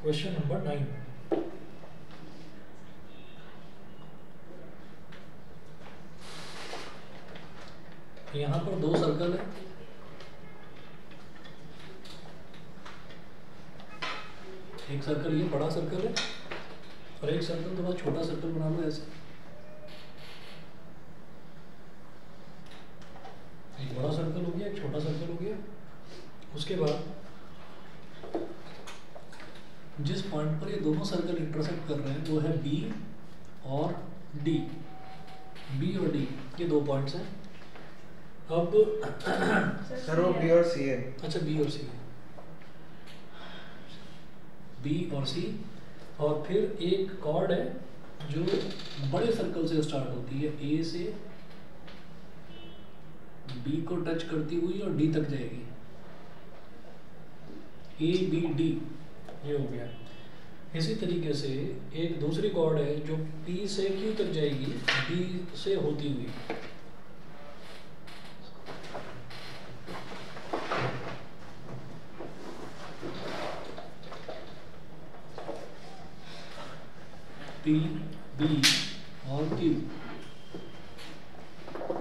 Question number 9। यहाँ पर दो सर्कल है, एक सर्कल ये बड़ा सर्कल है और एक सर्कल थोड़ा छोटा सर्कल बना लो ऐसे। एक बड़ा सर्कल हो गया, एक छोटा सर्कल हो गया। उसके बाद जिस पॉइंट पर ये दोनों सर्कल इंटरसेक्ट कर रहे हैं वो है बी और डी। बी और डी ये दो पॉइंट्स हैं। अब सर वो बी और सी है। अच्छा बी और सी है, बी और सी। और फिर एक कॉर्ड है जो बड़े सर्कल से स्टार्ट होती है, ए से बी को टच करती हुई और डी तक जाएगी। ए बी डी ये हो गया। इसी तरीके से एक दूसरी कॉर्ड है जो पी से क्यू तक जाएगी, बी से होती हुई। पी बी और क्यू,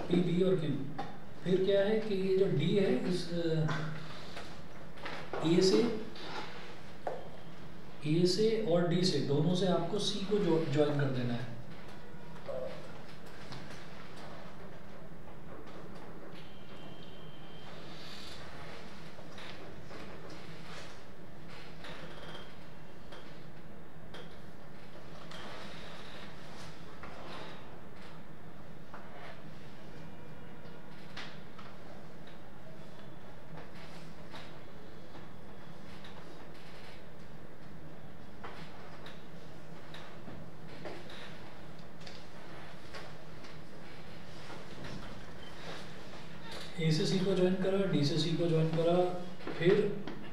पी बी और क्यू। फिर क्या है कि ये जो डी है इस ए से और डी से दोनों से आपको सी को ज्वाइन कर देना है। ए से सी को ज्वाइन करा, डी से सी को ज्वाइन करा, फिर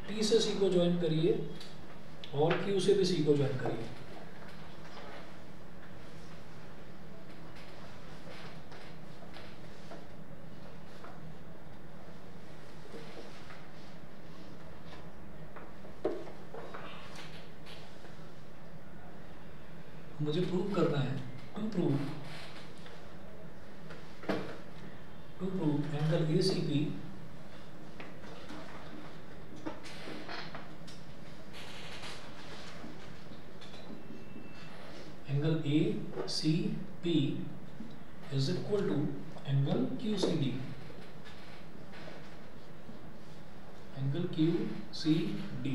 टी से सी को ज्वाइन करिए और क्यू से भी सी को ज्वाइन करिए। मुझे प्रूव करना है, to prove angle ACP angle ACP is equal to angle QCD। Angle QCD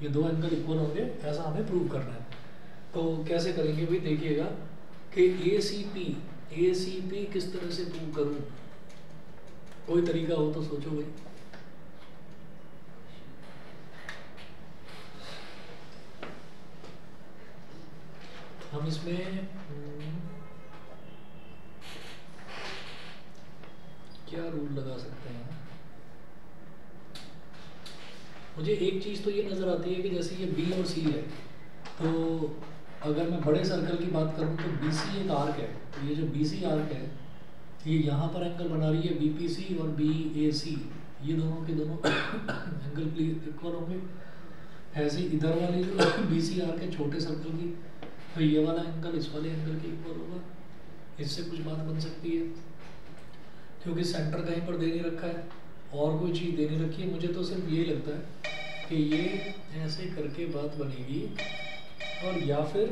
ये दो एंगल इक्वल होंगे, ऐसा हमें प्रूव करना है। तो कैसे करेंगे भाई, देखिएगा कि ACP किस तरह से प्रूव करूं। कोई तरीका हो तो सोचो भाई। हम इसमें क्या रूल लगा सकते हैं। मुझे एक चीज़ तो ये नज़र आती है कि जैसे ये B और C है, तो अगर मैं बड़े सर्कल की बात करूँ तो BC एक आर्क है। तो ये जो BC आर्क है ये यहाँ पर एंगल बना रही है BPC और BAC। ये दोनों के दोनों एंगल प्लीज इक्वल होंगे। ऐसे इधर वाली जो BC आर्क है छोटे सर्कल की, तो ये वाला एंगल इस वाले एंगल के इक्वल होगा। इससे कुछ बात बन सकती है, क्योंकि सेंटर कहीं पर दे नहीं रखा है और कोई चीज़ दे नहीं रखी है। मुझे तो सिर्फ यही लगता है कि ये ऐसे करके बात बनेगी, और या फिर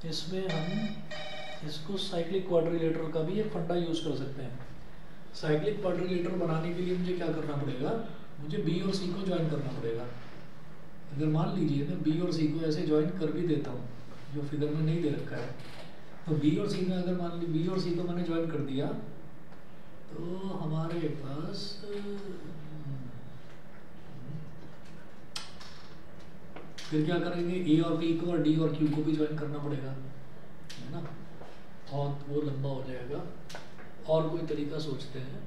इसमें हम इसको साइक्लिक क्वाड्रिलेटरल का भी एक फंडा यूज़ कर सकते हैं। साइक्लिक क्वाड्रिलेटरल बनाने के लिए मुझे क्या करना पड़ेगा, मुझे B और C को ज्वाइन करना पड़ेगा। अगर मान लीजिए मैं B और C को ऐसे ज्वाइन कर भी देता हूँ, जो फिगर में नहीं दे रखा है, तो B और C में अगर मान ली B और C को मैंने ज्वाइन कर दिया तो हमारे पास फिर क्या करेंगे, A और P को और D और Q को भी ज्वाइन करना पड़ेगा, है ना। और वो लंबा हो जाएगा। और कोई तरीका सोचते हैं।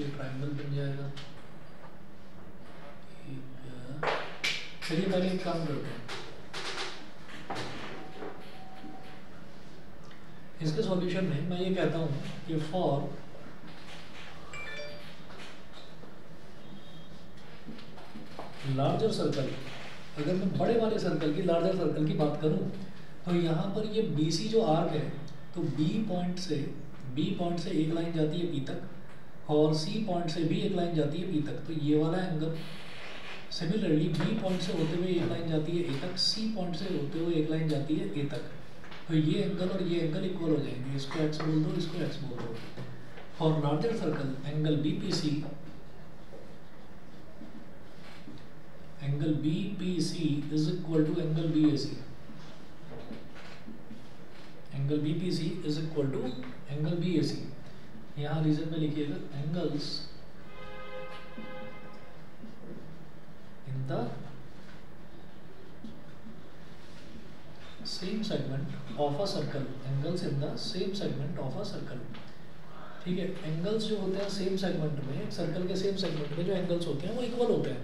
ये ट्रायंगल बन जाएगा। चलिए पहले एक काम करते हैं, इसके सॉल्यूशन में मैं ये कहता हूँ कि फॉर लार्जर सर्कल, अगर मैं बड़े वाले सर्कल की, लार्जर सर्कल की बात करूं, तो यहाँ पर ये BC जो आर्क है, तो B पॉइंट से एक लाइन जाती है P तक, और C पॉइंट से भी एक लाइन जाती है P तक। तो ये वाला एंगल सिमिलरली B पॉइंट से होते हुए एक लाइन जाती है A तक, C पॉइंट से होते हुए एक लाइन जाती है A तक। तो ये एंगल और ये एंगल इक्वल हो जाएंगे, इसको x बोल दो, इसको x बोल दो। For larger circle angle BPC is equal to angle BAC। Angle BPC is equal to angle BAC। यहाँ रीजन में लिखिएगा angles in the same segment of a circle, angles in the same segment of a circle. ठीक है, angles जो होते हैं same segment में, circle के सेम सेगमेंट में जो एंगल्स होते हैं वो इक्वल होते हैं।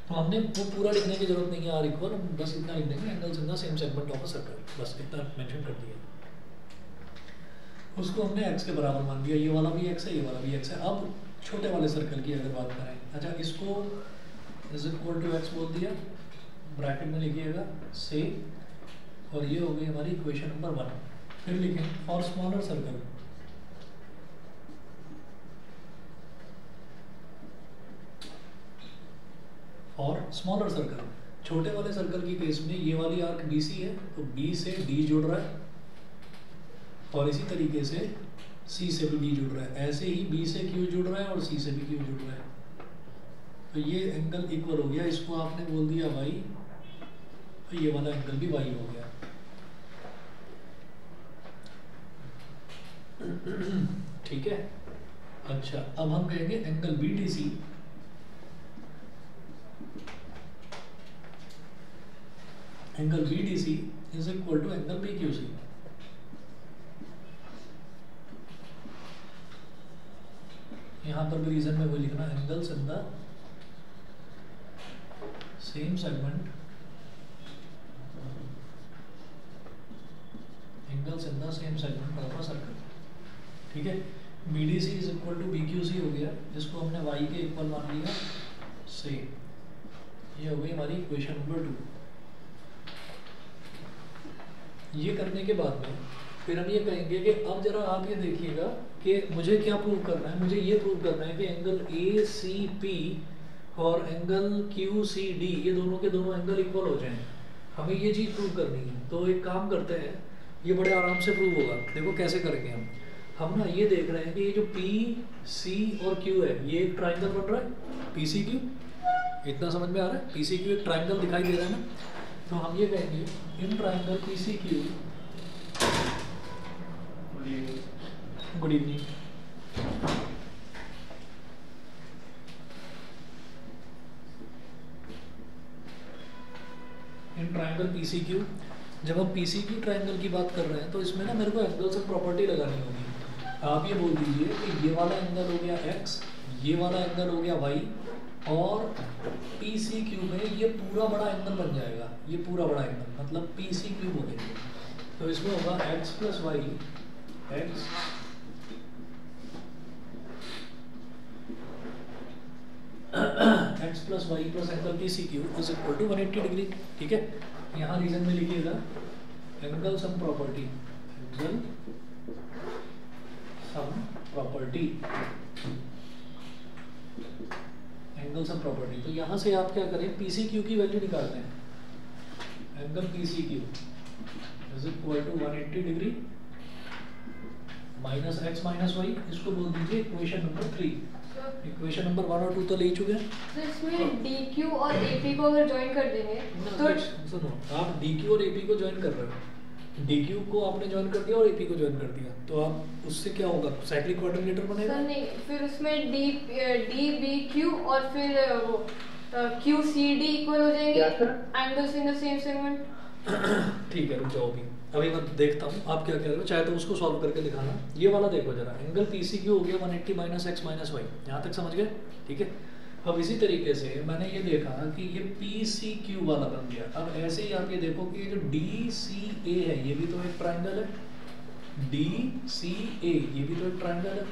तो हमने वो पूरा लिखने की जरूरत नहीं है आर इक्वल, हम बस इतना लिख देंगे angles in the same segment of a circle, बस इतना मेंशन कर दिया। उसको हमने x के बराबर मान दिया, ये वाला भी x है, ये वाला भी x है। अब छोटे वाले सर्कल की अगर बात करें, अच्छा इसको इज इक्वल टू x बोल दिया, ब्रैकेट में लिखिएगा से, और ये हो गई हमारी इक्वेशन नंबर 1। फिर लिखें फॉर स्मॉलर सर्कल, और स्मॉलर सर्कल, छोटे वाले सर्कल की केस में ये वाली आर्क BC है, तो B से D जुड़ रहा है, और इसी तरीके से C से भी D जुड़ रहा है, ऐसे ही B से Q जुड़ रहा है और C से भी Q जुड़ रहा है। तो ये एंगल इक्वल हो गया, इसको आपने बोल दिया y, तो ये वाला एंगल भी y हो गया। ठीक है, अच्छा अब हम कहेंगे angle BDC is equal to angle PQC। यहाँ पर भी रीजन में वो लिखना angles in the same segment, angles in the same segment of a circle. ठीक है, BDC is equal to BQC हो गया, जिसको हमने y के इक्वल मान लिया से, ये हो गई हमारी इक्वेशन नंबर 2। ये करने के बाद में फिर हम ये कहेंगे कि अब जरा आप ये देखिएगा कि मुझे क्या प्रूव करना है, मुझे ये प्रूव करना है कि एंगल ACP और एंगल QCD ये दोनों के दोनों एंगल इक्वल हो जाएं। हमें ये चीज़ प्रूव करनी है। तो एक काम करते हैं, ये बड़े आराम से प्रूव होगा। देखो कैसे करेंगे हम ना ये देख रहे हैं कि ये जो PC और Q है, ये एक ट्राइंगल बन रहा है PCQ, इतना समझ में आ रहा है? PCQ एक ट्राइंगल दिखाई दे रहा है ना, तो हम ये कहेंगे in triangle PCQ, good evening, in triangle PCQ, जब हम PCQ ट्राइंगल की बात कर रहे हैं तो इसमें ना मेरे को एंगल से प्रॉपर्टी लगानी होगी। आप ये बोल दीजिए कि ये वाला एंगल हो गया x, ये वाला एंगल हो गया y, और PCQ में ये पूरा बड़ा एंगल बन जाएगा, ये पूरा बड़ा एंगल मतलब PCQ बोलेंगे। तो इसमें होगा x plus y, x plus y plus angle PCQ is equal to 180 degree. ठीक है, यहाँ रीजन में लिखिएगा angle sum property, angle sum property, angle sum property. तो यहाँ से आप क्या करें, PCQ की वैल्यू निकालते हैं। Angle PCQ is equal to 180 degree minus x minus y, इसको बोल दीजिए इक्वेशन नंबर 3। इक्वेशन नंबर 1 और 2 तो ले ही चुके हैं। तो इसमें DQ और AP को अगर ज्वाइन कर देंगे तो सुनो, आप DQ और AP को ज्वाइन कर रहे हो, DQ को आपने ज्वाइन कर दिया और AP को ज्वाइन कर दिया, तो आप उससे क्या होगा, साइक्लिक क्वाड्रिलेटर बनेगा। सर नहीं, फिर उसमें DBQ और फिर वो QCD इक्वल हो जाएंगे angles in the same segment. ठीक है, रुक जाओ अभी। अभी मैं देखता हूँ आप क्या कह रहे हो, चाहे तो उसको सॉल्व करके दिखाना। ये वाला देखो जरा, एंगल पी सी क्यू हो गया 180 माइनस एक्स माइनस वाई, यहाँ तक समझ गए? ठीक है। अब इसी तरीके से मैंने ये देखा कि ये पी सी क्यू वाला बन गया। अब ऐसे ही आप ये देखो कि ये जो डी सी ए है ये भी तो एक ट्राइंगल है, डी सी ए ये भी तो एक ट्राइंगल है।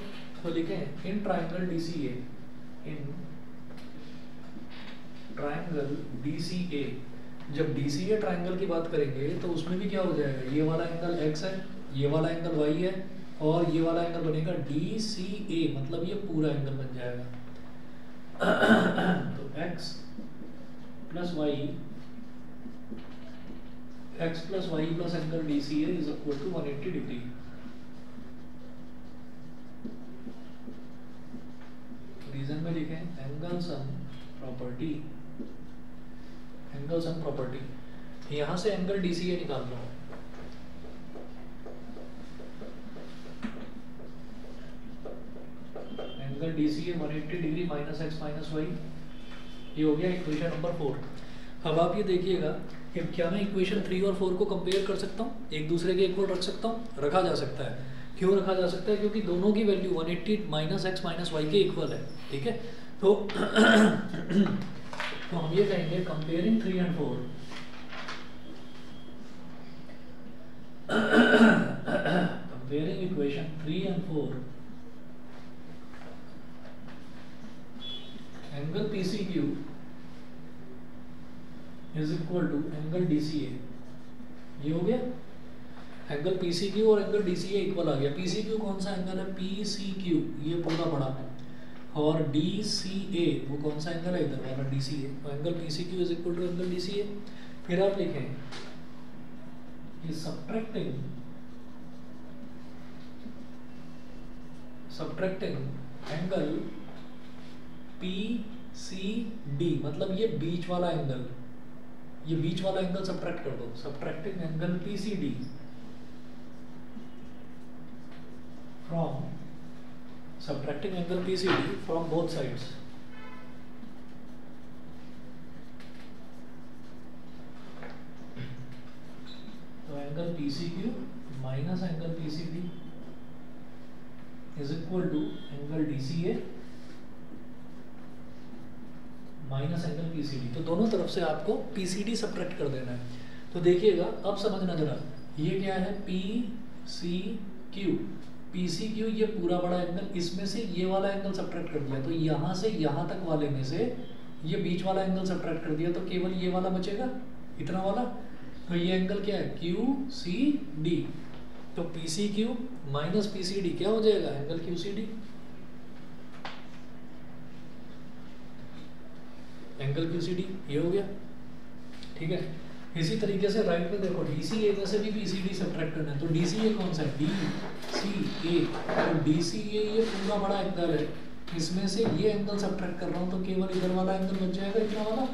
तो लिखें in triangle D C A, in triangle D C A. जब डी सी ए ट्राइंगल की बात करेंगे तो उसमें भी क्या हो जाएगा, ये वाला एंगल एक्स है, ये वाला एंगल वाई है, और ये वाला एंगल बनेगा डी सी ए, मतलब ये पूरा एंगल बन जाएगा। तो x plus y, x plus y plus angle D C A is equal to 180 degree. Reason में लिखें angle sum property, angle sum property. यहां से एंगल डी सी ए निकाल लो। Angle D C A 180 degree minus x minus y, ये हो गया equation number 4। अब आप ये देखिएगा कि क्या मैं इक्वेशन 3 और 4 को कंपेयर कर सकता हूँ, एक दूसरे के इक्वल रख सकता हूँ? रखा जा सकता है। क्यों रखा जा सकता है? क्योंकि दोनों की value 180 minus x minus y के इक्वल है। ठीक है, तो तो हम ये कहेंगे comparing 3 and 4, comparing equation 3 and 4, angle P C Q is equal to angle D C A. ये हो गया एंगल पी सी क्यू और angle D C A equal आ गया। पी सी क्यू कौन सा एंगल है? पी सी क्यू, ये पूरा बड़ा, और डी सी ए वो कौन सा एंगल है? इधर वाला डी सी ए। तो angle P C Q is equal to angle D C A. फिर आप लिखें कि subtracting angle P C D, मतलब ये बीच वाला एंगल, ये बीच वाला एंगल सब्ट्रैक्ट कर दो। Subtracting angle P C D from, subtracting angle PCD from both sides। तो angle PCQ minus angle PCD is equal to angle DCA minus angle PCD। तो दोनों तरफ से आपको PCD सब्ट्रैक्ट कर देना है। तो देखिएगा अब समझना जरा, ये क्या है? PCQ, PCQ ये पूरा बड़ा एंगल, इसमें से ये वाला एंगल सब्ट्रैक्ट कर दिया, तो यहाँ से यहाँ तक वाले में से ये बीच वाला एंगल सब्ट्रैक्ट कर दिया, तो केवल ये वाला बचेगा, इतना वाला। तो ये एंगल क्या है? QCD। तो PCQ माइनस PCD क्या हो जाएगा? Angle QCD। एंगल QCD ये हो गया। ठीक है, इसी तरीके से राइट में देखो DCA में से भी PCD सब्ट्रैक्ट करना है। तो DCA कौन सा है? DCA। तो DCA ये पूरा बड़ा एंगल है, इसमें से ये एंगल सब्ट्रैक्ट कर रहा हूँ, तो केवल इधर वाला एंगल बच जाएगा, इतना वाला।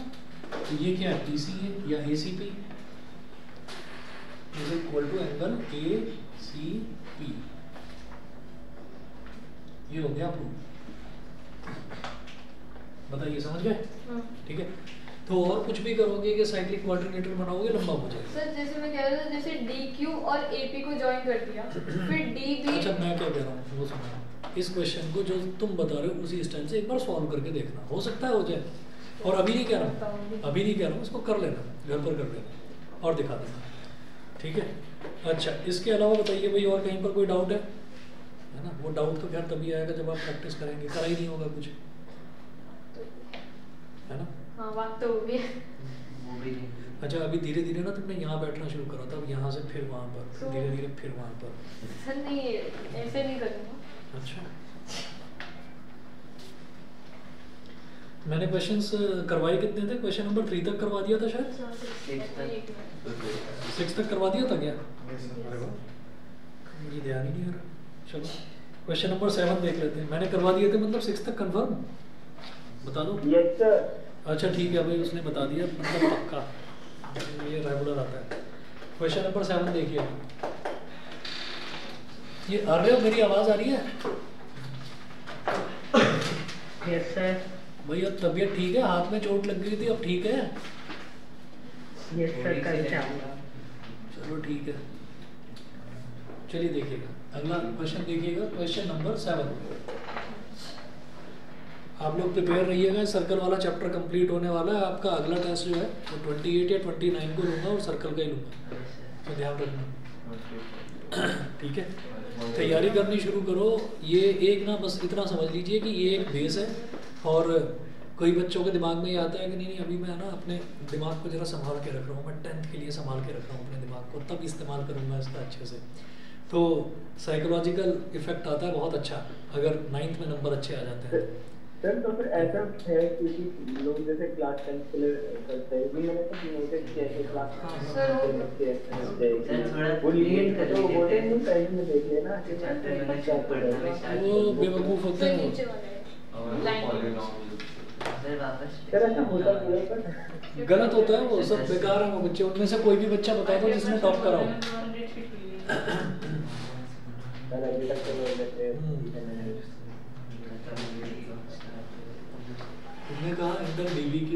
तो ये क्या है? PCA या ACP is equal to angle ACP। ये हो गया प्रूफ। बताइए समझ गए? ठीक है, तो और कुछ भी करोगे कि साइक्लिक क्वाड्रिलेटरल बनाओगे, लंबा हो जाएगा। सर जैसे मैं कह रहा था, जैसे DQ और AP को ज्वाइन कर दिया, फिर DB। अच्छा मैं क्या कह रहा हूँ वो सुनो, इस क्वेश्चन को जो तुम बता रहे हो उसी स्टाइल से एक बार सॉल्व करके देखना, हो सकता है हो जाए। और अभी नहीं कह रहा हूँ, अभी नहीं कह रहा हूँ, इसको कर लेना, घर पर कर लेना और दिखा देना। ठीक है, अच्छा इसके अलावा बताइए भाई और कहीं पर कोई डाउट है ना? वो डाउट तो खैर तभी आएगा जब आप प्रैक्टिस करेंगे, करा ही नहीं होगा कुछ, है ना? हाँ बात तो होगी। अच्छा अभी धीरे धीरे ना तुमने यहाँ बैठना शुरू करा था, अब यहाँ से फिर वहाँ पर, धीरे धीरे फिर वहाँ पर। सर नहीं ऐसे नहीं करूँगा। अच्छा मैंने क्वेश्चंस करवाए कितने थे? क्वेश्चन नंबर 3 तक करवा दिया था शायद, 6 तक करवा दिया था क्या? अरे वाह, ये ध्यान ही नहीं आ रहा। चलो क्वेश्चन नंबर 7 देख लेते हैं। मैंने करवा दिए थे, मतलब 6 तक कंफर्म बता दो। Yes sir. अच्छा ठीक है भाई, उसने बता दिया, मतलब पक्का, ये रेगुलर आता है। क्वेश्चन नंबर 7 देखिए। ये आ रहे हो, मेरी आवाज़ आ रही है? Yes sir. भैया तबीयत ठीक है? हाथ में चोट लग गई थी, अब ठीक है? यस सर, कल जाऊंगा। चलो ठीक है। चलिए देखिएगा अगला क्वेश्चन देखिएगा, क्वेश्चन नंबर 7। आप लोग प्रिपेयर रहिएगा, सर्कल वाला चैप्टर कंप्लीट होने वाला है। आपका अगला टेस्ट जो है वो 28 या 29 को लूँगा और सर्कल का ही लूँगा, तो ध्यान रखना। ठीक है, तैयारी करनी शुरू करो। ये एक ना बस इतना समझ लीजिए कि ये एक बेस है, और कई बच्चों के दिमाग में ये आता है कि नहीं अभी मैं ना अपने दिमाग को जरा संभाल के रख रहा हूँ, मैं 10th के लिए संभाल के रख रहा हूँ अपने दिमाग को, तब इस्तेमाल करूँगा इसका अच्छे से। तो साइकोलॉजिकल इफेक्ट आता है बहुत अच्छा अगर 9th में नंबर अच्छे आ जाते हैं। सर तो फिर ऐसा है क्योंकि लोग जैसे क्लास 10 के लिए करते हैं, भी मैंने तो नोटिस किया है क्लास सर वो लीड कर तो बोलते हैं पहले में देख लेना कि वो बेवकूफ़ होते हैं। नीचे वाला है सर ऐसा होता है पर गलत होता है, वो सब बेकार है वो बच्चे। उनमें से कोई भी बच्चा बता दो जिसने टॉप करा हो। सर अभी तक तो लोग जैसे तुमने कहा एंटर DBQ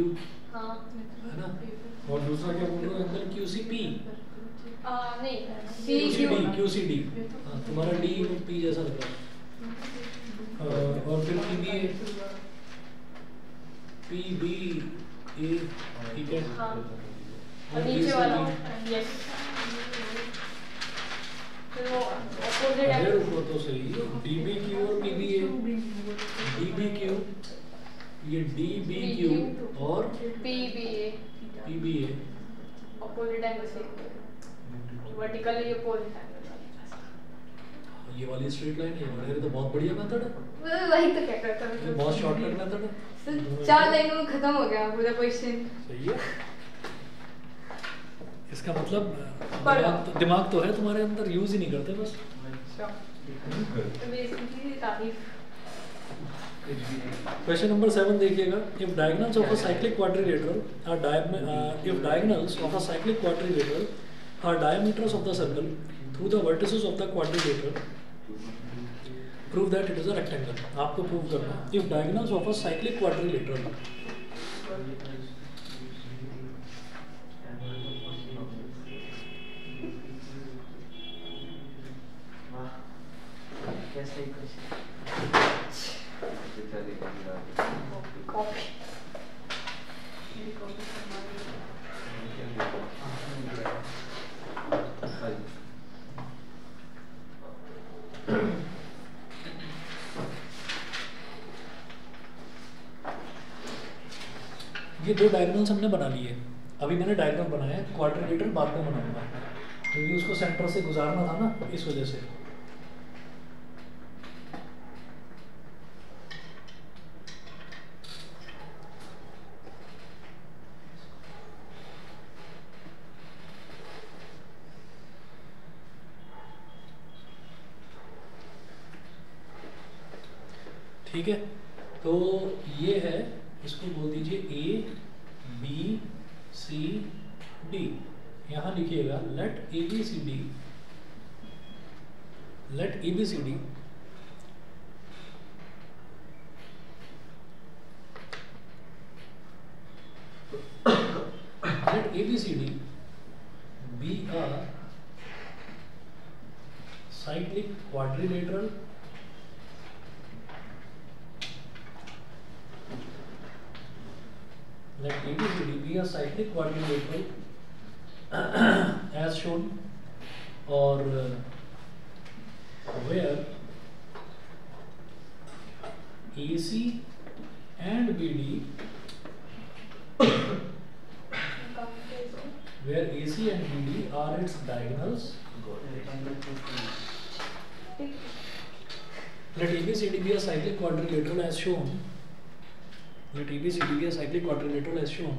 हाँ है ना, और दूसरा क्या बोल रहे हो एंटर QCP नहीं QCD। हाँ, तुम्हारा D और P जैसा लग रहा है। और फिर PBA ठीक है। हाँ और और नीचे BCD। वाला यस, फिर वो अपोजिट अरे है रुको तो सही, DBQ और PBA। DBQ, ये DBQ और PBA PBA अपोजिट एंगल से वर्टिकली अपोजिट एंगल। ये वाली स्ट्रेट लाइन है, ये तो बहुत बढ़िया मेथड है, वही तो क्या करता ये बहुत शॉर्टकट मेथड है। 4 लाइनों में खत्म हो गया पूरा क्वेश्चन। सही है, इसका मतलब पढ़ो। दिमाग तो है तुम्हारे अंदर, यूज ही नहीं करते बस। बेसिकली तारीफ। क्वेश्चन नंबर 7 देखिएगा। If diagonals of a cyclic quadrilateral are diameters of the circle through the vertices of the quadrilateral, prove that it is a rectangle। आपको प्रूव करना है। If diagonals of a cyclic quadrilateral, copy ये 2 diagonals हमने बना लिए। अभी मैंने diagonal बनाया है, क्वाड्रिलेटरल बाद में बनाऊंगा क्योंकि उसको सेंटर से गुजारना था ना, इस वजह से। ठीक है, तो ये है, इसको बोल दीजिए ABCD। यहाँ लिखिएगा late ABCD let ABCD be a cyclic quadrilateral let ABCD be a cyclic quadrilateral as shown, or where AC and BD where AC and BD are its diagonals, let ABCD be a cyclic quadrilateral as shown. Let ABCD be a cyclic quadrilateral as shown,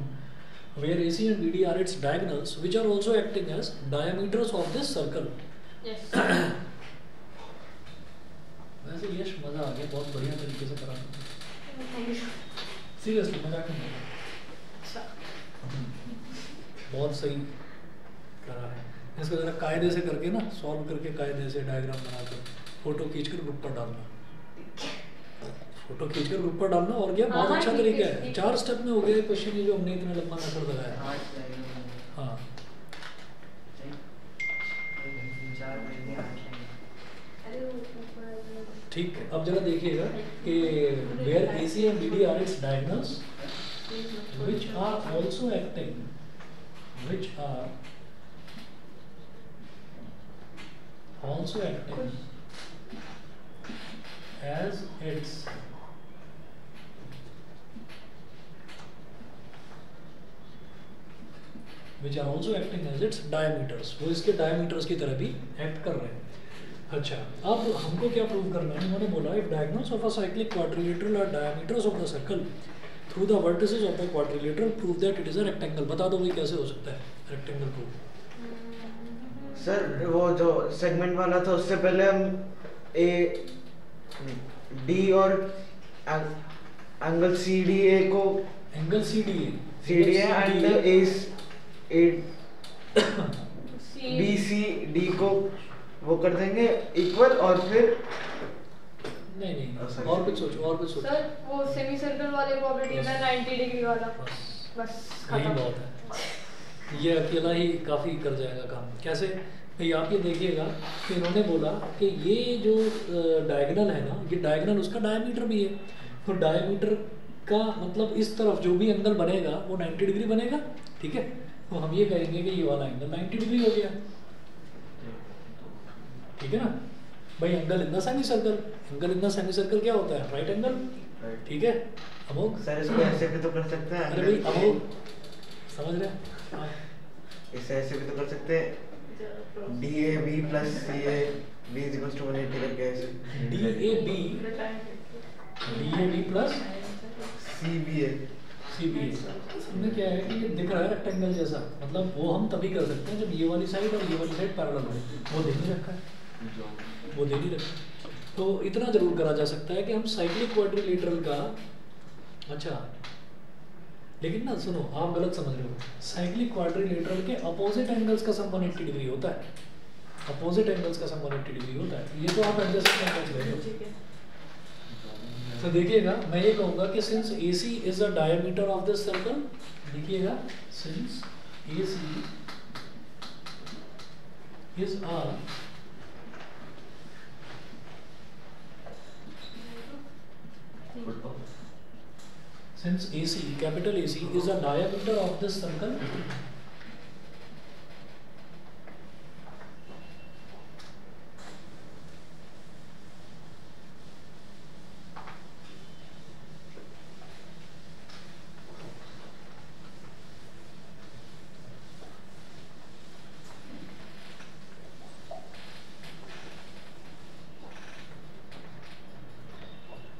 where AC and BD are its diagonals, which are also acting as diameters of this circle. Yes. वैसे यश मजा आ गया, बहुत बढ़िया तरीके से करा। Seriously मजाक नहीं, बहुत सही करा है। इसको जरा कायदे से करके ना, सॉल्व करके कायदे से डायग्राम बनाकर फोटो खींचकर ग्रुप पर डालना, फोटो खींचकर ग्रुप पर डालना। और क्या बहुत अच्छा तरीका है, 4 स्टेप में हो गया क्वेश्चन, ये जो हमने इतना लंबा मेथड लगाया। हाँ ठीक, अब जरा देखिएगा कि where AC and BD are its diagonals which are also acting as its diameters, वो इसके diameters की तरह भी act कर रहे हैं। अच्छा, अब हमको क्या प्रूव करना है? उन्होंने बोला if diagonals of a cyclic quadrilateral are diameters of the circle through the vertices of the quadrilateral, prove that it is a rectangle। बता दो भाई कैसे हो सकता है rectangle proof? सर वो जो सेगमेंट वाला था उससे पहले हम डी और एंगल CDA को एंगल CDA एंड BCD को वो कर देंगे इक्वल, और फिर नहीं और कुछ सोचो सर वो सेमी सर्कल वाले प्रॉपर्टी है ना 90 डिग्री वाला, बस यही खत्म। बहुत है, ये अकेला ही काफ़ी कर जाएगा काम। कैसे भाई? आप ये देखिएगा कि इन्होंने बोला कि ये जो डायगोनल है ना, ये डायगोनल उसका डायमीटर भी है, तो डायमीटर का मतलब इस तरफ जो भी एंगल बनेगा वो 90 डिग्री बनेगा, ठीक है। तो हम ये कहेंगे कि ये वाला एंगल 90 डिग्री हो गया, ठीक है ना भाई। Angle in the semi circle क्या होता है? राइट एंगल, ठीक है। अमोघ सर इसको ऐसे भी तो कर सकते हैं। अरे भाई अमोघ समझ रहे हैं? इसे ऐसे भी तो कर सकते हैं, DAB plus CAB is equals to 180 करके ऐसे DAB plus CBA इसमें क्या है कि ये दिख रहा है रेक्टेंगल जैसा, मतलब वो हम तभी कर सकते हैं जब ये वाली साइड और ये वाली साइड पैरेलल हो। वो दे नहीं रखा है, तो इतना जरूर करा जा सकता है कि हम साइक्लिक क्वाड्रिलेटरल का, अच्छा लेकिन ना सुनो, आप गलत समझ रहे हो। साइक्लिक क्वाड्रिलेटरल के अपोजिट एंगल्स का सम 180 डिग्री होता है, अपोजिट एंगल्स का सम 180 डिग्री होता है। ये तो आप एडजस्टमेंट कर रहे हो। तो देखिएगा, मैं ये कहूँगा कि since AC is a diameter of this circle, देखिएगा since AC is a since AC, capital AC is a diameter of this circle,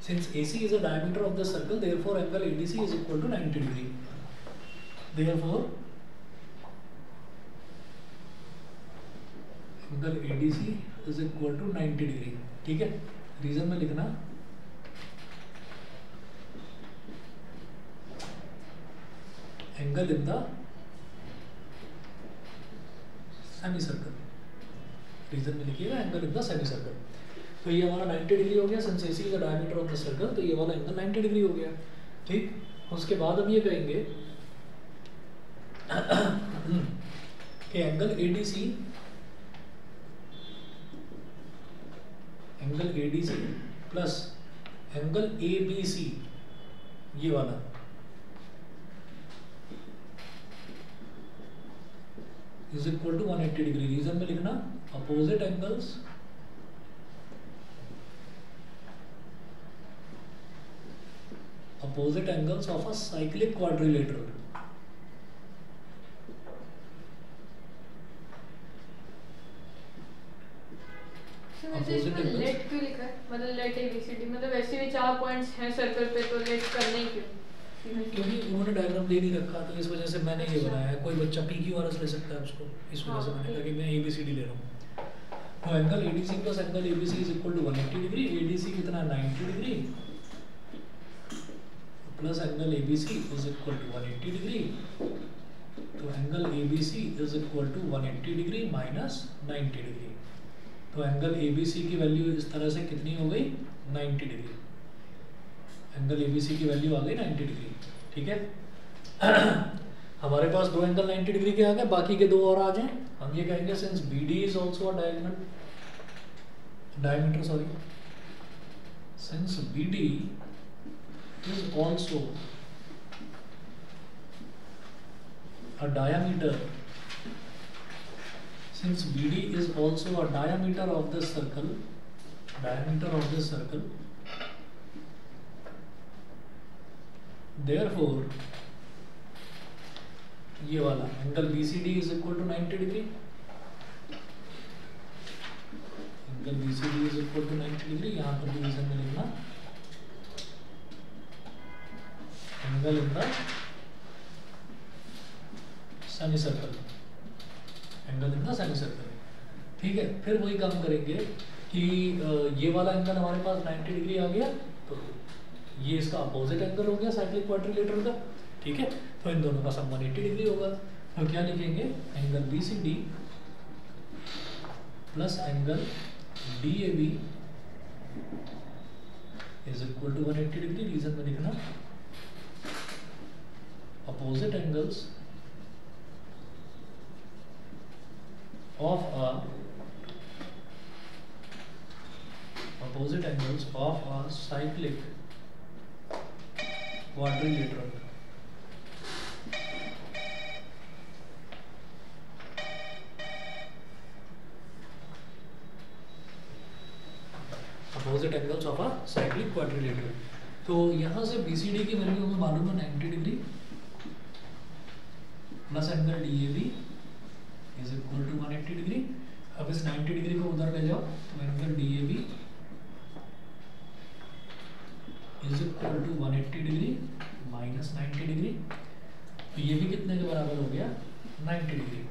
since AC is a diameter of the circle, therefore angle ADC is equal to 90 degree. Therefore angle ADC is equal to 90 degree. ठीक है, reason में लिखना angle in the semi circle, reason में लिखिएगा angle in the semi circle. तो ये हमारा 90 degree हो गया, since AC is the diameter of the circle, तो ये वाला एंगल 90 डिग्री हो गया, ठीक। उसके बाद हम ये कहेंगे कि angle ADC plus angle ABC, ये वाला is equal to 180 degree. Reason में लिखना opposite angles of a cyclic quadrilateral। वैसे इसमें लेट क्यों लिखा है? मतलब लेट ABCD, मतलब वैसे भी 4 पॉइंट्स हैं सर्कल पे, तो लेट करने ही क्यों? क्योंकि उन्होंने डायग्राम दे नहीं रखा, तो इस वजह से मैंने ये बनाया है। कोई बच्चा PQRS ले सकता है उसको, इस वजह से मैंने कहा कि मैं ABCD ले रहा हूँ। तो angle ADC plus angle ABC is equal to 180 degree. ADC कितना 90 degree plus angle ABC is equal to 180 degree. तो angle ABC is equal to 180 degree minus 90 degree. तो एंगल ABC की वैल्यू इस तरह से कितनी हो गई? 90 डिग्री। एंगल ABC की वैल्यू आ गई 90 डिग्री, ठीक है। हमारे पास दो एंगल 90 डिग्री के आ गए, बाकी के दो और आ जाएं। हम ये कहेंगे since BD is also a diameter, sorry since BD is also a diameter, since BD is also a diameter of this circle, therefore ये वाला angle BCD is equal to 90 degree, angle BCD is equal to 90 degree. यहाँ पर division में लिखना angle in the semi circle, angle in the semi circle. ठीक है, फिर वही काम करेंगे कि ये वाला एंगल हमारे पास 90 डिग्री आ गया, तो ये इसका अपोजिट एंगल हो गया साइक्लिक क्वाड्रिलेटरल का। ठीक है, तो इन दोनों का सम 180 डिग्री होगा। तो क्या लिखेंगे, angle BCD plus angle DAB is equal to 180 degree. Reason में लिखना opposite angles of a cyclic quadrilateral। Opposite angles of a cyclic quadrilateral. तो यहाँ से BCD की वैल्यू हमें मालूम है 90 degree plus angle DAB is equal to 180 degree. अब इस 90 डिग्री को उधर ले जाओ तो angle DAB is equal to 180 degree minus 90 degree. तो ये भी कितने के बराबर हो गया, 90 डिग्री।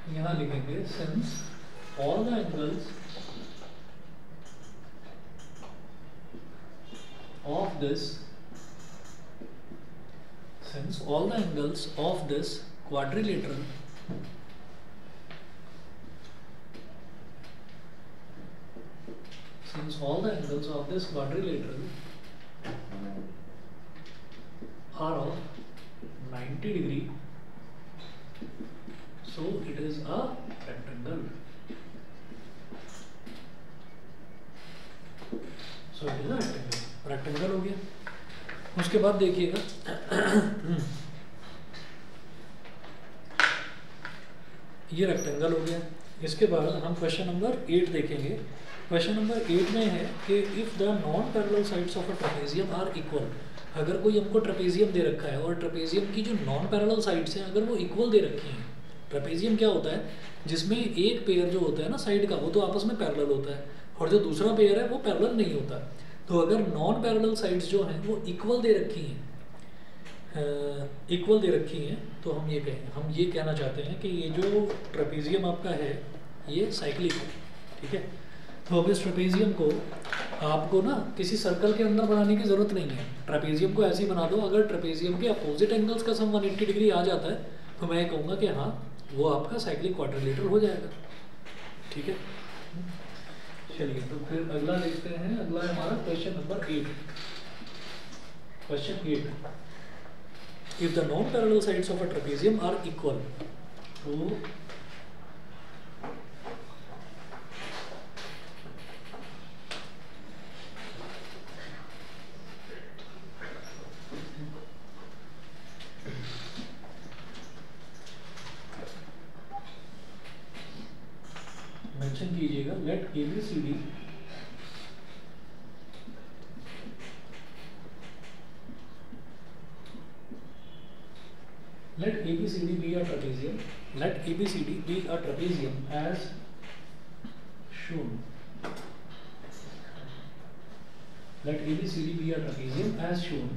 यहाँ लिखेंगे since all the angles of this quadrilateral are of 90 degree, so it is a rectangle. Rectangle हो गया। उसके बाद देखिएगा ये रेक्टेंगल हो गया। इसके बाद हम क्वेश्चन नंबर 8 देखेंगे। क्वेश्चन नंबर 8 में है कि if the non parallel sides of a trapezium are equal. अगर कोई हमको ट्रेपेजियम दे रखा है और ट्रेपेजियम की जो नॉन पैरेलल साइड्स हैं अगर वो इक्वल दे रखी हैं। ट्रेपेजियम क्या होता है, जिसमें एक पेयर जो होता है ना साइड का, वो तो आपस में पैरेलल होता है, और जो दूसरा पेयर है वो पैरेलल नहीं होता। तो अगर नॉन पैरेलल साइड्स जो हैं वो इक्वल दे रखी हैं, तो हम ये कहना चाहते हैं कि ये जो ट्रेपेजियम आपका है ये साइक्लिक है। ठीक है, तो अब इस ट्रेपेजियम को आपको ना किसी सर्कल के अंदर बनाने की ज़रूरत नहीं है। ट्रेपेजियम को ऐसे ही बना दो। अगर ट्रेपेजियम के अपोजिट एंगल्स का सम 180 डिग्री आ जाता है तो मैं कहूँगा कि हाँ वो आपका साइक्लिक क्वाड्रिलेटरल हो जाएगा। ठीक है, चलिए तो फिर अगला देखते हैं। अगला है हमारा question number 8। Question 8, if the non parallel sides of a trapezium are equal, तो मेंशन कीजिएगा let ABCD be a trapezium. Let ABCD be a trapezium as shown. Let ABCD be a trapezium as shown.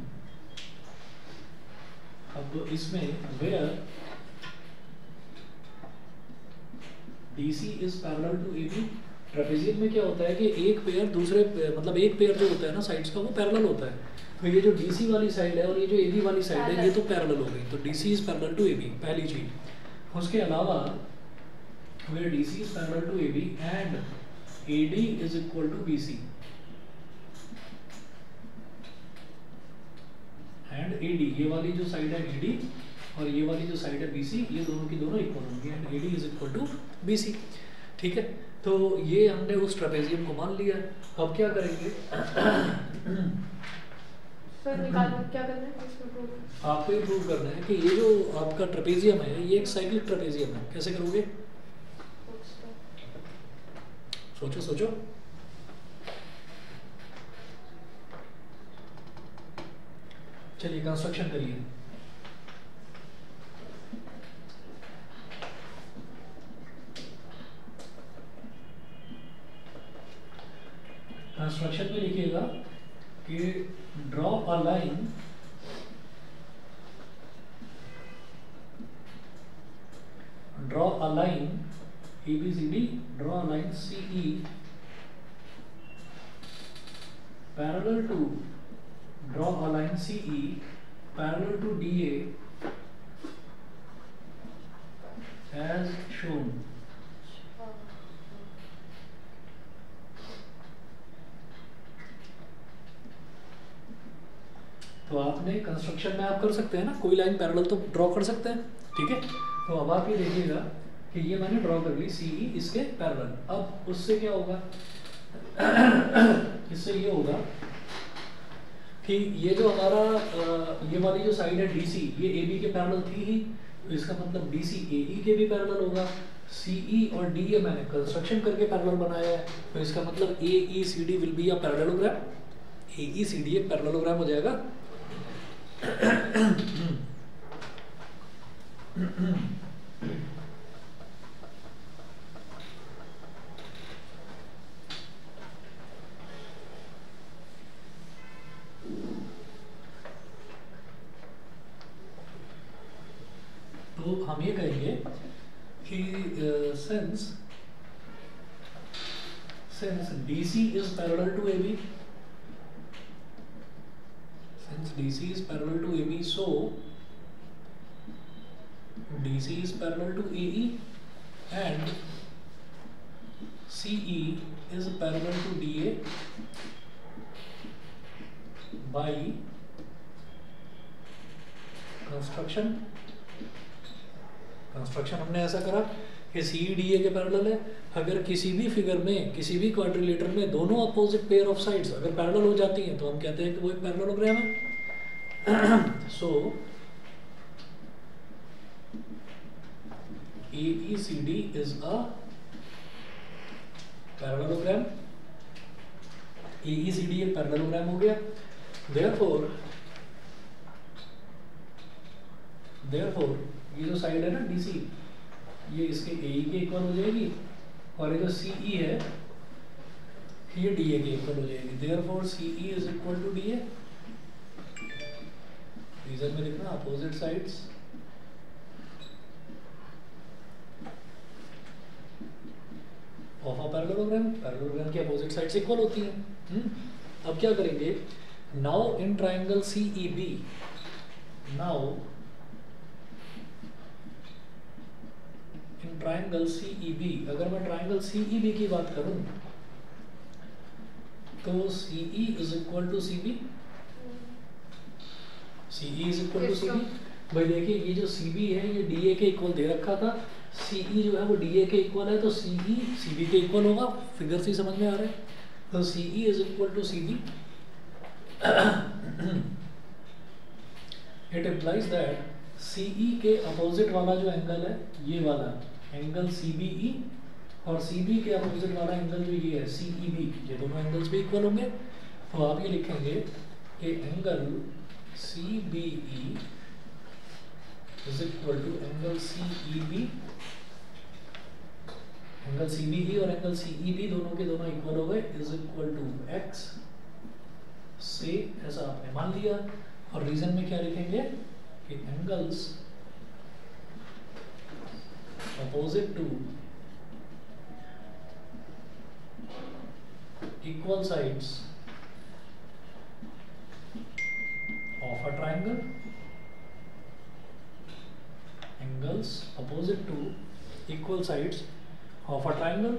अब इसमें where DC is parallel to AB। Trapezium में क्या होता है कि एक पेयर दूसरे मतलब एक पेयर जो होता है ना साइड्स का वो पैरेलल होता है। तो ये जो DC वाली साइड है और ये जो AB वाली साइड है ये तो पैरेलल हो गई। तो DC is parallel to AB, पहली चीज। उसके अलावा where DC is parallel to AB and AD is equal to BC and AD, ये वाली जो साइड है AD और ये वाली जो साइड है BC, ये दोनों की दोनों इक्वल होंगी and AD is equal to BC। ठीक है, तो ये हमने उस ट्रेपेजियम को मान लिया। अब क्या करेंगे? सर निकालना क्या करना है इसमें प्रूव? आपको ये प्रूव करना है कि ये जो आपका ट्रेपेजियम है ये एक साइक्लिक ट्रेपेजियम है। कैसे करोगे? सोचो सोचो। चलिए कंस्ट्रक्शन करिए। कंस्ट्रक्शन में लिखिएगा कि draw a line ABCD, draw a line CE parallel to DA as shown। तो आपने कंस्ट्रक्शन में आप कर सकते हैं ना, कोई लाइन पैरेलल तो ड्रॉ कर सकते हैं। ठीक है, तो अब आप ये देखिएगा कि ये मैंने ड्रॉ कर ली CE इसके पैरेलल। अब उससे क्या होगा? इससे ये होगा कि ये जो हमारा ये वाली जो साइड है DC, ये AB के पैरेलल थी ही, तो इसका मतलब DC AE के भी पैरेलल होगा। CE और DA मैंने कंस्ट्रक्शन करके पैरेलल बनाया है, तो इसका मतलब AECD will be a parallelogram. AECD एक पैरेललोग्राम हो जाएगा। तो हम ये कहेंगे कि since DC is parallel to AB, so DC is parallel to AE and CE is parallel to DA by construction हमने ऐसा करा कि CEDA के पैरेलल है। अगर किसी भी फिगर में, किसी भी क्वाड्रिलेटर में दोनों अपोजिट पेयर ऑफ साइड्स अगर पैरेलल हो जाती हैं तो हम कहते हैं कि वो एक पैरेललोग्राम है। सो AECD is a parallelogram. AECD एक पैरेललोग्राम हो गया। therefore ये जो साइड है ना DC, ये इसके AE के इक्वल हो जाएगी और ये जो CE है ये DA के इक्वल हो जाएगी। therefore CE is equal to DA। Reason में लिखना opposite sides of a parallelogram की अपोजिट साइड्स इक्वल होती हैं। अब क्या करेंगे? Now in triangle CEB, triangle CEB, अगर मैं ट्राइंगल CEB की बात करूं तो CE is equal to CB। भाई देखिए ये जो CB है ये DA के इक्वल दे रखा था, CE जो है वो DA के इक्वल है, तो CE CB के इक्वल होगा। फिगर से समझ में आ रहा है। तो CE is equal to CB। It implies that CE के अपोजिट वाला जो एंगल है ये वाला एंगल CBE और CB के अपोजिट वाला एंगल जो ये है CEB, ये दोनों एंगल्स भी इक्वल होंगे। तो आप ये लिखेंगे कि angle CBE is equal to angle CEB। Angle CBE और एंगल CEB दोनों के दोनों इक्वल हो गए, इज इक्वल टू X से, ऐसा आपने मान लिया। और रीजन में क्या लिखेंगे कि angles opposite to equal sides of a triangle, angles opposite to equal sides of a triangle.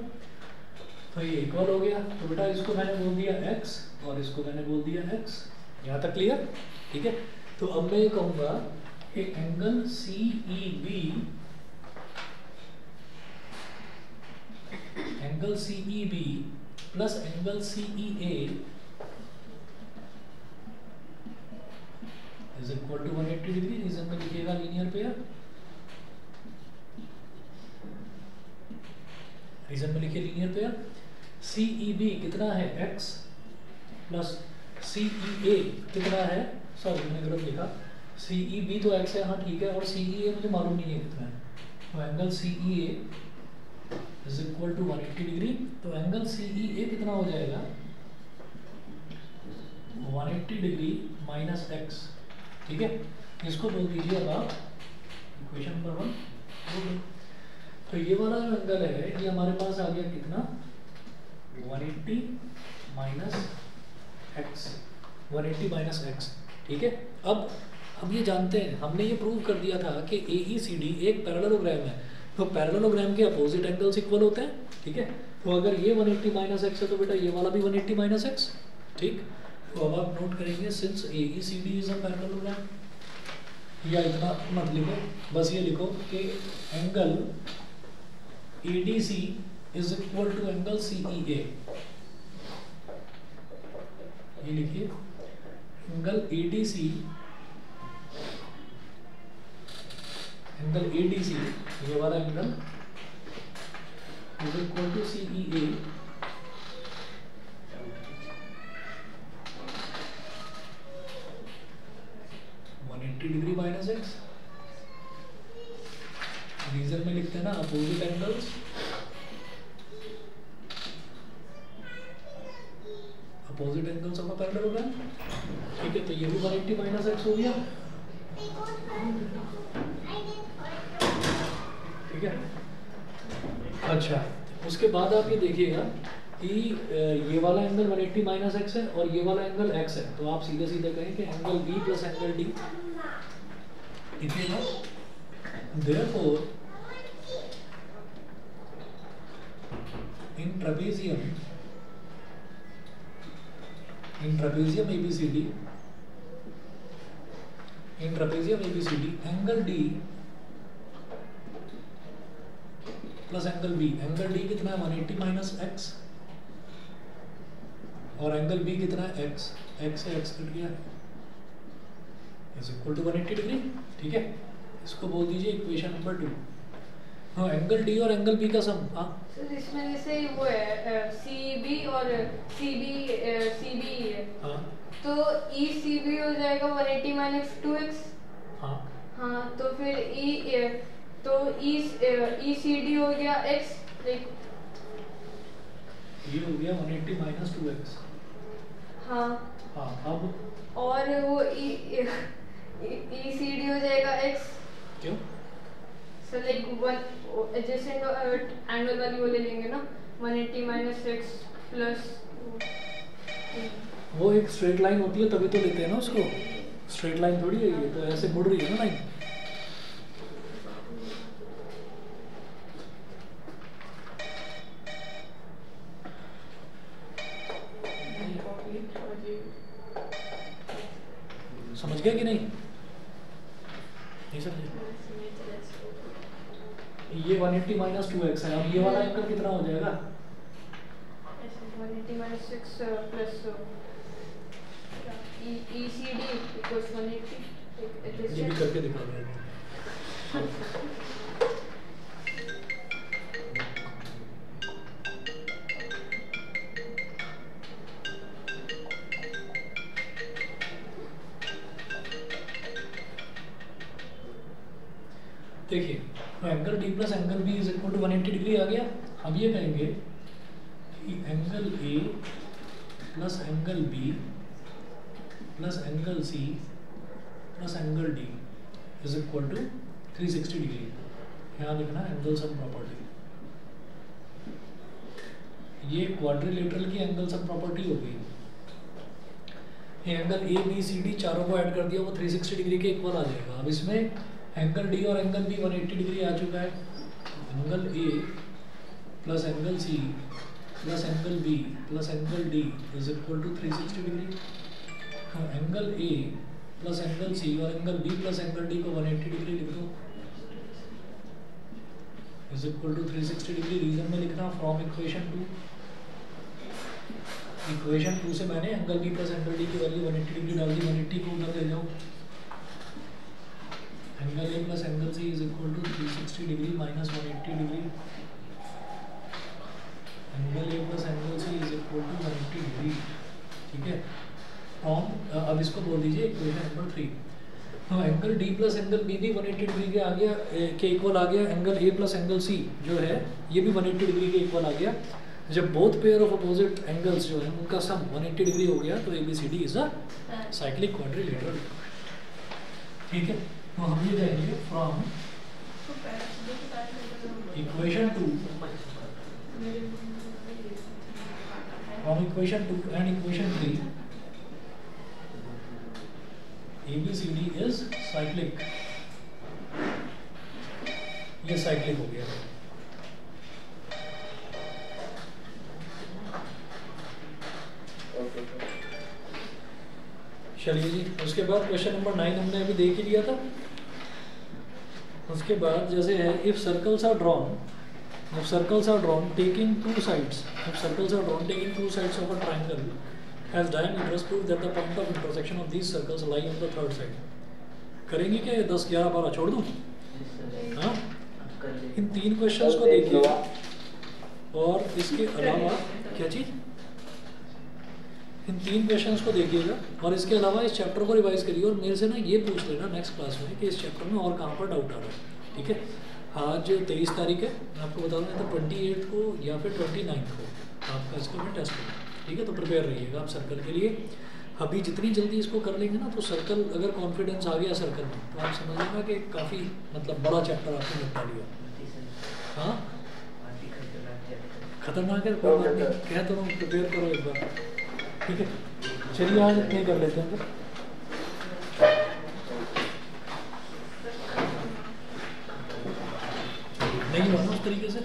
तो ये इक्वल हो गया। तो बेटा इसको मैंने बोल दिया x और इसको मैंने बोल दिया x। यहाँ तक क्लियर? ठीक है। तो अब मैं ये कहूँगा कि angle CEB plus angle CEA is equal to 180 degree. Reason में लिखिएगा लीनियर पेयर। रीजन में लिखिए लीनियर पेयर। CEB कितना है x प्लस CEA कितना है, सॉरी मैंने गलत लिखा, CEB तो x है, हाँ ठीक है, और CEA मुझे मालूम नहीं है कितना है। तो angle CEA is equal to 180 degree. तो एंगल CEA कितना हो जाएगा, 180 डिग्री माइनस x। ठीक है, इसको बोल दीजिए अब आप इक्वेशन नंबर 1। तो ये वाला जो एंगल है ये हमारे पास आ गया कितना, 180 माइनस एक्स, 180 माइनस एक्स। ठीक है। अब ये जानते हैं, हमने ये प्रूव कर दिया था कि AECD एक पैरेललोग्राम है, तो पैरेललोग्राम के अपोजिट एंगल्स इक्वल होते हैं। ठीक है। तो अगर ये 180 माइनस एक्स है तो बेटा ये वाला भी 180 माइनस एक्स। ठीक। तो अब आप नोट करेंगे since AECD is a parallelogram, या इतना मत लिखो, बस ये लिखो कि angle ADC is equal to angle CEA। ये लिखिए एंगल ADC, एंगल ADC ये वाला angle is equal to CEA degree minus X. Reason में लिखते हैं ना opposite angles, opposite angles of a parallelogram. ठीक है। तो ये भी 180 माइनस एक्स हो गया। ठीक है। अच्छा, उसके बाद आप ये देखिएगा कि ये वाला एंगल 180 माइनस एक्स है और ये वाला एंगल एक्स है, तो आप सीधे सीधे कहें कि angle B plus angle D इतना। Therefore, in trapezium ABCD, angle D plus angle B, angle D कितना है 180 माइनस एक्स और एंगल B कितना है x, x से x कट गया इज इक्वल टू 180 डिग्री। ठीक है। इसको बोल दीजिए इक्वेशन नंबर 2। हाँ, एंगल D और एंगल B का सम। हाँ सर इसमें जैसे वो है CB और CB है, हाँ, तो ECB हो जाएगा 180 माइनस 2x। हाँ हाँ, तो फिर ECD हो गया x, ये हो गया 180 माइनस 2x। हाँ हाँ, अब और वो ECD हो जाएगा x। क्यों? Sir like one adjacent angle वाली वो ले लेंगे ना, 180 माइनस x प्लस वो एक स्ट्रेट लाइन होती है तभी तो लेते हैं ना उसको, स्ट्रेट लाइन थोड़ी है ये, तो ऐसे मुड़ रही है ना लाइन। समझ गया कि नहीं? नहीं समझे? ये 180 माइनस 2x है। अब ये वाला एंगल कितना हो जाएगा? 180 माइनस 6 प्लस ECD इक्वल्स 180। ये भी करके दिखा रहे देखिए, तो angle D plus angle B is equal to 180 degree आ गया। हम ये कहेंगे कि angle A plus angle B plus angle C plus angle D is equal to 360 degree. यहाँ लिखना एंगल सम प्रॉपर्टी। ये क्वाड्रिलेटरल की एंगल सम प्रॉपर्टी हो गई। ये angle A B C D चारों को ऐड कर दिया, वो 360 डिग्री के इक्वल आ जाएगा। अब इसमें एंगल D और एंगल B 180 डिग्री आ चुका है। Angle A plus angle C plus angle B plus angle D is equal to 360 degree. हाँ, angle A plus angle C और angle B plus angle D को 180 डिग्री लिख दो is equal to 360 degree. Reason में लिखना from equation 2 से मैंने angle B plus angle D की वैल्यू 180 डिग्री डाल दी। 180 को उधर ले जाओ, angle A plus angle C is equal to 360 degree minus 180 degree. Angle A plus angle C is equal to 180 degree. ठीक है, फ्रॉम अब इसको बोल दीजिए इक्वेशन नंबर 3। हाँ, angle D plus angle B भी 180 डिग्री के आ गया के इक्वल आ गया। Angle A plus angle C जो है ये भी 180 डिग्री के इक्वल आ गया। जब both pair of opposite angles जो है उनका सम 180 डिग्री हो गया तो ABCD is a cyclic quadrilateral. ठीक है, तो हम ये जाएंगे from equation 2 and equation 3 ABCD is cyclic. ये साइक्लिक हो गया। चलिए जी, उसके बाद क्वेश्चन नंबर 9 हमने अभी देख ही लिया था। उसके बाद जैसे है if circles are drawn taking two sides of a triangle has diameters, prove that the point of intersection of these circles lie on the third side। करेंगे क्या ये 10, 11, 12 छोड़ दूँ? हाँ, इन 3 क्वेश्चंस को देखिए और इसके अलावा क्या चीज़, इन 3 क्वेश्चंस को देखिएगा और इसके अलावा इस चैप्टर को रिवाइज करिए और मेरे से ना ये पूछ लेना नेक्स्ट क्लास में कि इस चैप्टर में और कहाँ पर डाउट आ रहा है। ठीक है, आज 23 तारीख है, मैं आपको बता दूँ तो 28 को या फिर 29 को आपका इसका में टेस्ट होगा। ठीक है, तो प्रिपेयर रहिएगा आप सर्कल के लिए। अभी जितनी जल्दी इसको कर लेंगे ना तो सर्कल अगर कॉन्फिडेंस आ गया सर्कल में तो आप समझ लेना कि काफ़ी मतलब बड़ा चैप्टर आपने निपटा लिया। हाँ, खतरनाक है, कोई बात नहीं, कह तो रहा हूँ प्रिपेयर करो एक बार। ठीक है, चलिए आज इतने कर लेते हैं। नहीं हुआ ना उस तरीके से।